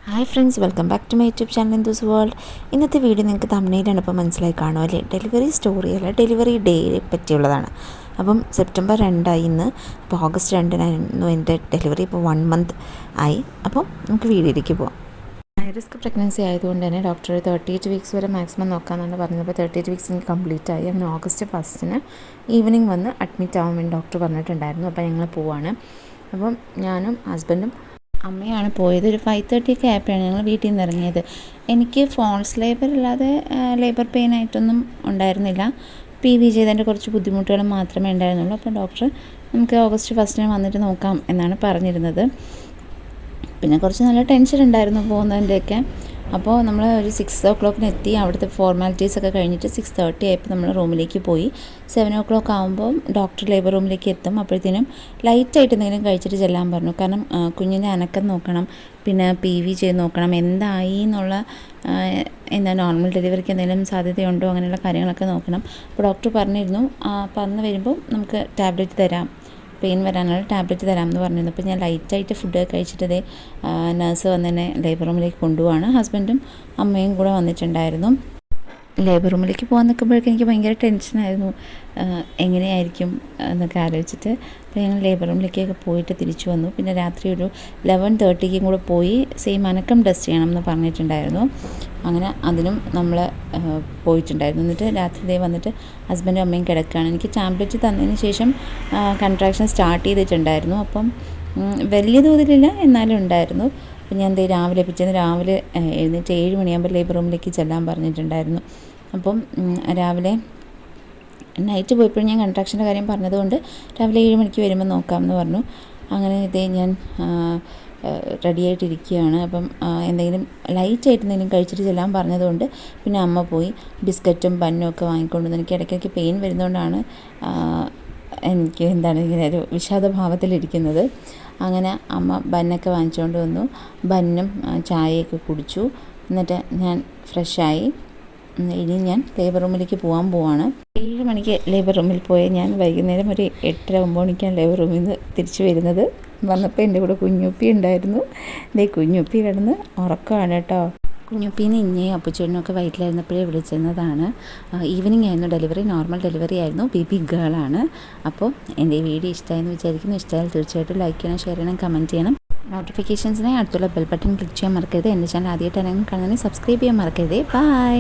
Hi friends, welcome back to my YouTube channel Indu's world. ഇന്നത്തെ video നിങ്ങൾക്ക് തമിഴ്നാട്ടിലാണ് ഇപ്പോൾ മനസ്സിലായി കാണുമോ അല്ലേ? ഡെലിവറി സ്റ്റോറിയല്ല, ഡെലിവറി ഡേയെ പറ്റിയുള്ളതാണ്. അപ്പം സെപ്റ്റംബർ 2 ഇന്ന്. അപ്പോൾ ഓഗസ്റ്റ് 2 എൻ്റെ ഡെലിവറി. ഇപ്പോൾ 1 മന്ത് ആയി. അപ്പോൾ നമുക്ക് വീഡിയോയിലേക്ക് പോകാം. ഹൈ റിസ്ക് പ്രഗ്നൻസി ആയതുകൊണ്ട് തന്നെ ഡോക്ടർ 38 വീക്സ് വരെ മാക്സിമം നോക്കാമെന്നാണ് പറഞ്ഞത്. അപ്പോൾ 38 വീക്സ് എനിക്ക് കംപ്ലീറ്റ് ആയി. അങ്ങനെ ഓഗസ്റ്റ് 1 ഈവനിങ് വന്ന് അഡ്മിറ്റ് ആവാൻ വേണ്ടി ഡോക്ടർ പറഞ്ഞിട്ടുണ്ടായിരുന്നു. അപ്പോൾ ഞങ്ങൾ പോവാണ്. അപ്പം ഞാനും ഹസ്ബൻഡും അമ്മയാണ് പോയത്. ഒരു 5:30 ആയപ്പോഴാണ് ഞങ്ങൾ വീട്ടിൽ നിന്ന് ഇറങ്ങിയത്. എനിക്ക് ഫോൾസ് ലേബർ അല്ലാതെ ലേബർ പെയിൻ ആയിട്ടൊന്നും ഉണ്ടായിരുന്നില്ല. PV ചെയ്തതിൻ്റെ കുറച്ച് ബുദ്ധിമുട്ടുകൾ മാത്രമേ ഉണ്ടായിരുന്നുള്ളൂ. അപ്പോൾ ഡോക്ടർ നമുക്ക് ഓഗസ്റ്റ് 1 വന്നിട്ട് നോക്കാം എന്നാണ് പറഞ്ഞിരുന്നത്. പിന്നെ കുറച്ച് നല്ല ടെൻഷൻ ഉണ്ടായിരുന്നു പോകുന്നതിൻ്റെയൊക്കെ. അപ്പോൾ നമ്മൾ ഒരു 6 o'clock എത്തി. അവിടുത്തെ ഫോർമാലിറ്റീസൊക്കെ കഴിഞ്ഞിട്ട് 6:30 ആയപ്പോൾ നമ്മൾ റൂമിലേക്ക് പോയി. 7 o'clock ആകുമ്പോൾ ഡോക്ടർ ലേബർ റൂമിലേക്ക് എത്തും. അപ്പോഴത്തേനും ലൈറ്റായിട്ട് എന്തെങ്കിലും കഴിച്ചിട്ട് ചെല്ലാൻ പറഞ്ഞു. കാരണം കുഞ്ഞിൻ്റെ അനക്കം നോക്കണം, പിന്നെ PV ചെയ്ത് നോക്കണം, എന്തായി എന്നുള്ള നോർമൽ ഡെലിവറിക്ക് എന്തെങ്കിലും സാധ്യതയുണ്ടോ, അങ്ങനെയുള്ള കാര്യങ്ങളൊക്കെ നോക്കണം. അപ്പോൾ ഡോക്ടർ പറഞ്ഞിരുന്നു അപ്പോൾ അന്ന് വരുമ്പോൾ നമുക്ക് ടാബ്ലറ്റ് തരാം, പെയിൻ വരാനുള്ള ടാബ്ലറ്റ് തരാമെന്ന് പറഞ്ഞിരുന്നു. അപ്പോൾ ഞാൻ ലൈറ്റായിട്ട് ഫുഡ് കഴിച്ചിട്ട് നഴ്സ് വന്ന് തന്നെ ലേബർ റൂമിലേക്ക് കൊണ്ടുപോവാണ്. ഹസ്ബൻഡും അമ്മയും കൂടെ വന്നിട്ടുണ്ടായിരുന്നു. ലേബർ റൂമിലേക്ക് പോകാൻ നിൽക്കുമ്പോഴേക്കും എനിക്ക് ഭയങ്കര ടെൻഷനായിരുന്നു, എങ്ങനെയായിരിക്കും എന്നൊക്കെ ആലോചിച്ചിട്ട്. അപ്പോൾ ഞങ്ങൾ ലേബർ റൂമിലേക്കൊക്കെ പോയിട്ട് തിരിച്ചു വന്നു. പിന്നെ രാത്രി ഒരു 11:30 കൂടെ പോയി സെയിം അനക്കം ടെസ്റ്റ് ചെയ്യണം എന്ന് പറഞ്ഞിട്ടുണ്ടായിരുന്നു. അങ്ങനെ അതിനും നമ്മൾ പോയിട്ടുണ്ടായിരുന്നു. എന്നിട്ട് രാത്രി വന്നിട്ട് ഹസ്ബൻഡും അമ്മയും കിടക്കുകയാണ്. എനിക്ക് ടാബ്ലറ്റ് തന്നതിന് ശേഷം കൺട്രാക്ഷൻ സ്റ്റാർട്ട് ചെയ്തിട്ടുണ്ടായിരുന്നു. അപ്പം വലിയ തോതിലില്ല, എന്നാലും ഉണ്ടായിരുന്നു. അപ്പോൾ ഞാൻ പിറ്റേന്ന് രാവിലെ എഴുന്നേറ്റ് 7 മണിയാകുമ്പോൾ ലേബർ റൂമിലേക്ക് ചെല്ലാൻ പറഞ്ഞിട്ടുണ്ടായിരുന്നു. അപ്പം രാവിലെ നൈറ്റ് പോയപ്പോഴും ഞാൻ കൺട്രാക്ഷൻ്റെ കാര്യം പറഞ്ഞതുകൊണ്ട് രാവിലെ 7 മണിക്ക് വരുമ്പോൾ നോക്കാമെന്ന് പറഞ്ഞു. അങ്ങനെ ഞാൻ റെഡിയായിട്ടിരിക്കുകയാണ്. അപ്പം എന്തെങ്കിലും ലൈറ്റായിട്ട് എന്തെങ്കിലും കഴിച്ചിട്ട് ചെല്ലാൻ പറഞ്ഞതുകൊണ്ട് പിന്നെ അമ്മ പോയി ബിസ്ക്കറ്റും ബന്നും ഒക്കെ വാങ്ങിക്കൊണ്ടുവന്നു. എനിക്ക് ഇടയ്ക്കിടയ്ക്ക് പെയിൻ വരുന്നതുകൊണ്ടാണ് എനിക്ക് ഇങ്ങനെ ഒരു വിഷാദഭാവത്തിലിരിക്കുന്നത്. അങ്ങനെ അമ്മ ബന്നൊക്കെ വാങ്ങിച്ചുകൊണ്ട് വന്നു. ബന്നും ചായയൊക്കെ കുടിച്ചു. എന്നിട്ട് ഞാൻ ഫ്രഷായി. ഇനി ഞാൻ ലേബർ റൂമിലേക്ക് പോവാണ്. 7 മണിക്ക് ലേബർ റൂമിൽ പോയി ഞാൻ വൈകുന്നേരം ഒരു 8:30-9 മണിക്കാണ് ലേബർ റൂമിൽ നിന്ന് തിരിച്ചു വരുന്നത്. വന്നപ്പോൾ എൻ്റെ കൂടെ കുഞ്ഞുപ്പി ഉണ്ടായിരുന്നു. കുഞ്ഞുപ്പി കിടന്ന് ഉറക്കമാണ് കേട്ടോ. കുഞ്ഞുപ്പീനെ ഇഞ്ഞയും അപ്പുച്ചേട്ടനൊക്കെ വയറ്റിലായിരുന്നപ്പോഴേ വിളിച്ചിരുന്നതാണ്. ഈവനിങ് ആയിരുന്നു ഡെലിവറി, നോർമൽ ഡെലിവറി ആയിരുന്നു, ബേബി ഗേളാണ്. അപ്പോൾ എൻ്റെ ഈ വീഡിയോ ഇഷ്ടമായെന്ന് വിചാരിക്കുന്നു. ഇഷ്ടമായാൽ തീർച്ചയായിട്ടും ലൈക്ക് ചെയ്യണം, ഷെയർ ചെയ്യണം, കമൻറ്റ് ചെയ്യണം. നോട്ടിഫിക്കേഷൻസിനായി അടുത്തുള്ള ബെൽ ബട്ടൺ ക്ലിക്ക് ചെയ്യാൻ മറക്കരുത്. എൻ്റെ ചാനൽ ആദ്യമായിട്ട് ആരെങ്കിലും കാണുന്നതിന് സബ്സ്ക്രൈബ് ചെയ്യാൻ മറക്കരുത്. ബൈ.